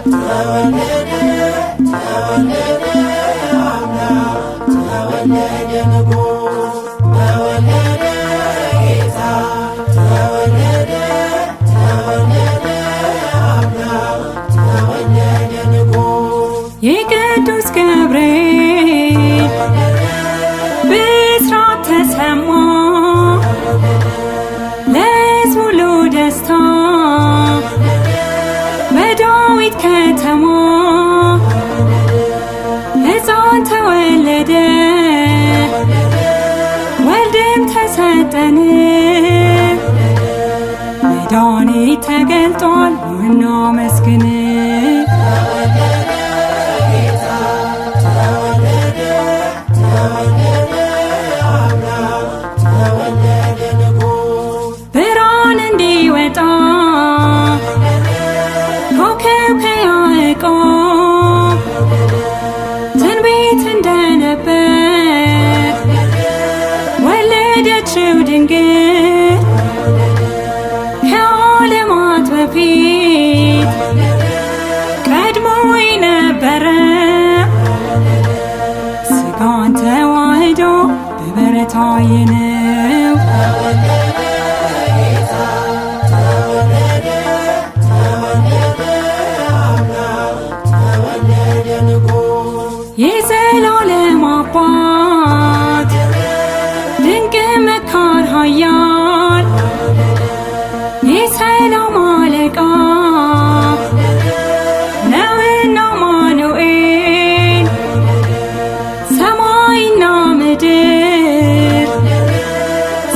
ተወለደ ተወለደ አምላክ ተወለደ ንጉሥ ተወለደ ጌታ ተወለደ ተወለደ አምላክ ተወለደ ንጉሥ የቅዱስ ገብርኤል ብስራት ተሰማ ለሕዝቡ ሁሉ ደስታ በዳዊት ከተማ ሕፃን ተወለደ ወልድም ተሰጠን መድኃኒት ተገልጧል ኑና መስግን ብርሃን እንዲወጣ ኮከብ ከያዕቆብ ትንቢት እንደነበር ወለደችው ድንግል ከዓለማት በፊት ቀድሞ ነበረ ሥጋን ተዋህዶ በበረት አየነው የዘላለም አባት ድንቅ መካር ኃያል የሰላም አለቃ ነውና አማኑኤል ሰማይና ምድር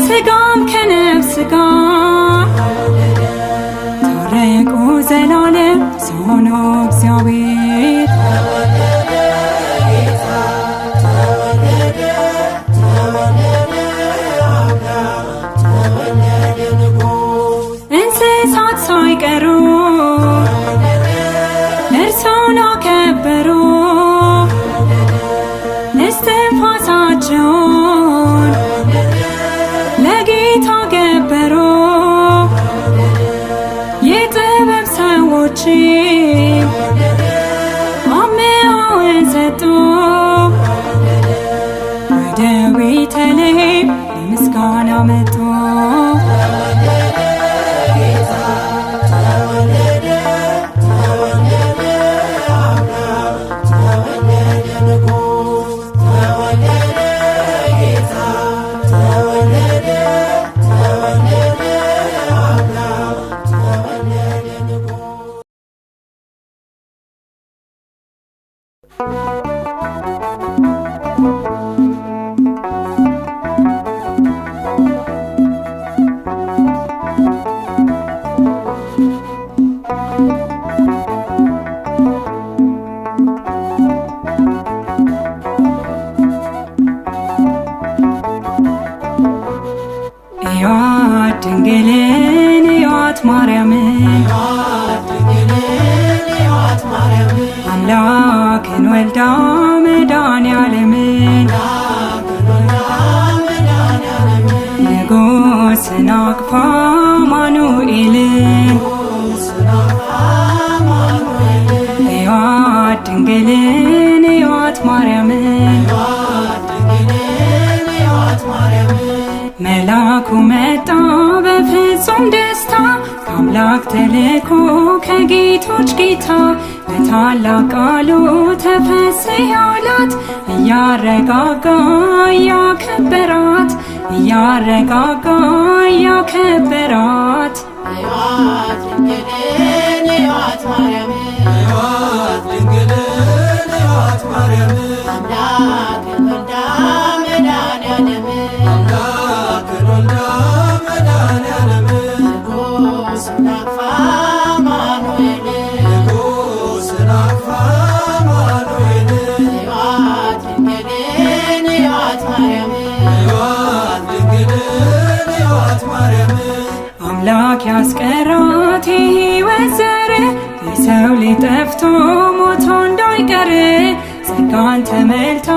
ሥጋም ከነፍስ ጋር ታረቁ ዘላለም ሰው ሆኖ እግዚአብሔር እንስሳት ሳይቀሩ እርሱን አከበሩ እስትንፋሳቸውን ለጌታ ገበሩ የጥበብ ሰዎች አምሃውን ሰጡ ወደ ቤተልሔም ለምስጋና መጡ እዩአት ድንግልን እዩአት ማርያምን አምላክን ወልዳ መድኃኔዓለምን ንጉሥን አቅፋ አማኑኤልን እዩአት ድንግልን እዩአት ማርያምን መልአኩ መጣ በፍጹም ደስታ ከአምላክ ተልኮ ከጌቶች ጌታ በታላቅ ቃሉ ተፈሥሒ አላት እያረጋጋ እያከበራት እያረጋጋ እያከበራት እዩአት ድንግልን እዩአት ማርያምን አምላክን ወልዳ መድኃኔዓለምን ንጉሥን አቅፋ አማኑኤልን እዩአት ድንግልን እዩአት ማርያምን አምላክ ያስቀራት የሕይወት ዘር የሰው ልጅ ጠፍቶ ሞቶ እንዳይቀር ጸጋን ተመልታ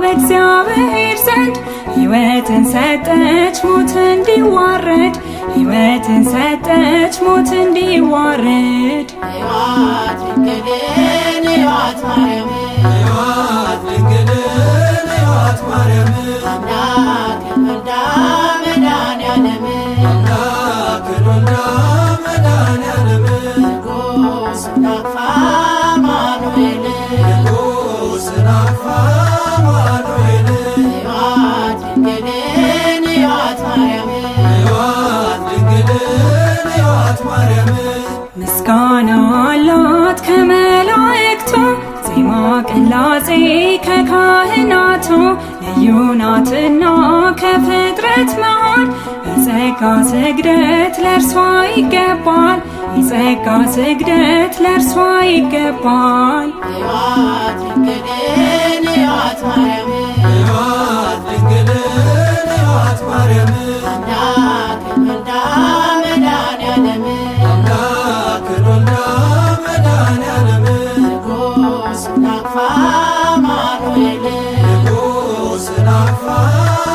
በእግዚአብሔር ዘንድ ሕይወትን ሰጠች ሞት እንዲዋረድ ሕይወትን ሰጠች ሞት እንዲዋረድ እዩአት ድንግልን ሕይወት ማርያም ሕይወት ድንግልን ሕይወት ማርያም አምላክን ወልዳ መድኃኒዓለም አምላክን ወልዳ መድኃኒዓለም ንጉሥን አቅፋ አማኑኤል ንጉሥን አቅፋ አማኑኤል ሕይወት ድንግልን ሕይወት ማርያም ሕይወት ድንግልን ሕይወት ማርያም ምስጋና አላት ከመላእክቱ ዜማ ቅላጼ ከካህናቱ ልዩ ናትና ከፍጥረት መሃል የጸጋ ስግደት ለእርሷ ይገባል የጸጋ ስግደት ለእርሷ ይገባል። ሕይወት ድንግልን ሕይወት ማርያም ሕይወት ድንግልን ሕይወት ማርያም አምላክን ወልዳ መድኃኒዓለም አምላክን ወልዳ መድኃኒዓለም ንጉሥን አቅፋ አማኑኤል ንጉሥን አቅፋ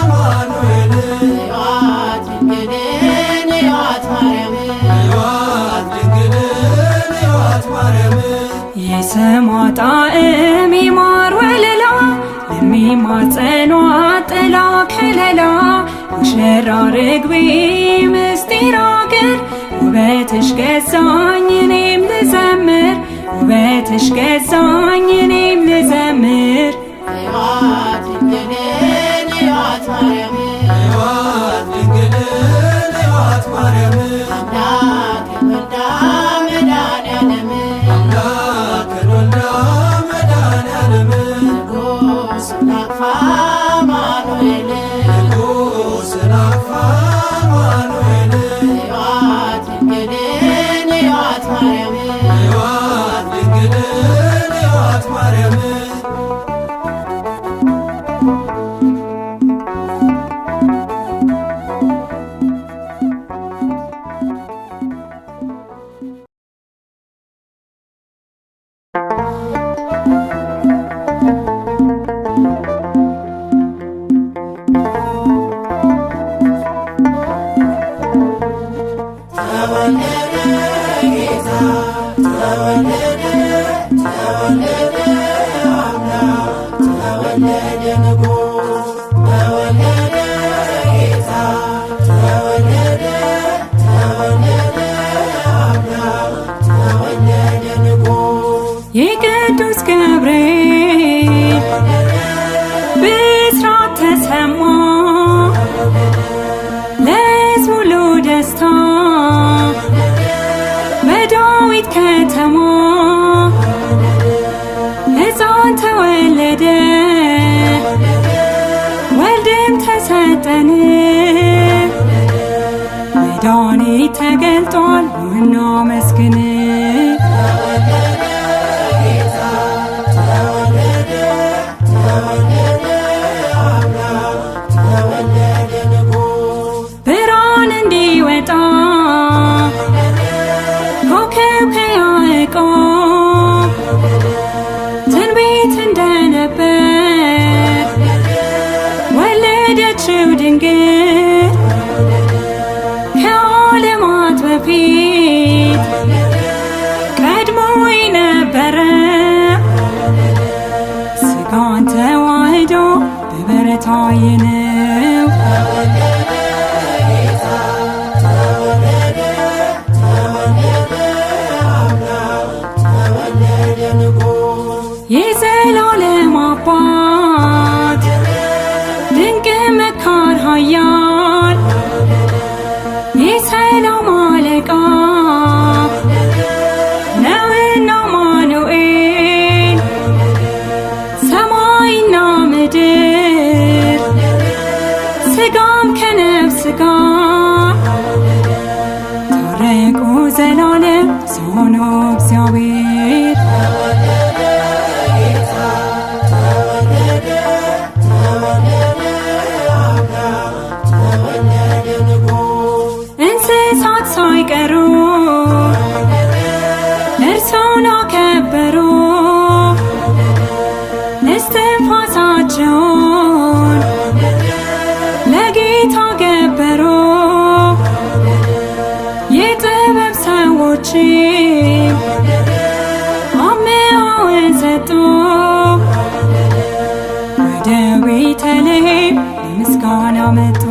አማኑኤል ሕይወት ድንግልን ሕይወት ማርያም ሕይወት ድንግልን ሕይወት ማርያም የስሟ ጣዕም የማር ወለላ ለሚማጸኗት ጥላ ከለላ ሙሽራ ርግቤ ምስጢር አገር ውበትሽ ገዛኝ እኔም ልዘምር ውበትሽ ገዛኝ እኔም ልዘምር ሕይወት ድንግልን ሕይወት ማርያም ሕይወት ድንግልን ሕይወት ማርያም አምላክን ወልዳ መድኃኒዓለም አምላክን ወልዳ መድኃኒዓለም ንጉሥን አቅፋ አማኑኤል ንጉሥን አቅፋ አማኑኤል ሕይወት ድንግልን ሕይወት ማርያም ሕይወት ድንግልን ሕይወት ማርያም ተወለደ ጌታ ተወለደ ተወለደ አምላክ ተወለደ ንጉሥ ተወለደ ጌታ ተወለደ ተወለደ አምላክ ተወለደ ንጉሥ የቅዱስ ገብርኤል ብስራት ተሰማ ለሕዝቡ ሁሉ ደስታ በዳዊት ከተማ ሕፃን ተወለደ ወልድም ተሰጠን መድኃኒት ተገልጧል ኑና መስግን ብርሃን እንዲወጣ ኮከብ ከያዕቆብ ትንቢት እንደነበር ወለደችው ድንግል ከዓለማት በፊት ቀድሞ ነበረ ሥጋን ተዋህዶ በበረት አየነው የዘላለም አባት ድንቅ መካር ኃያል የሰላም አለቃ ነውና አማኑኤል ሰማይና ምድር ሥጋም ከነፍስ ጋር ታረቁ ዘላለም ሰው ሆኖ እግዚአብሔር እንስሳት ሳይቀሩ እርሱን አከበሩ እስትንፋሳቸውን ለጌታ ገበሩ የጥበብ ሰዎችም አመጡ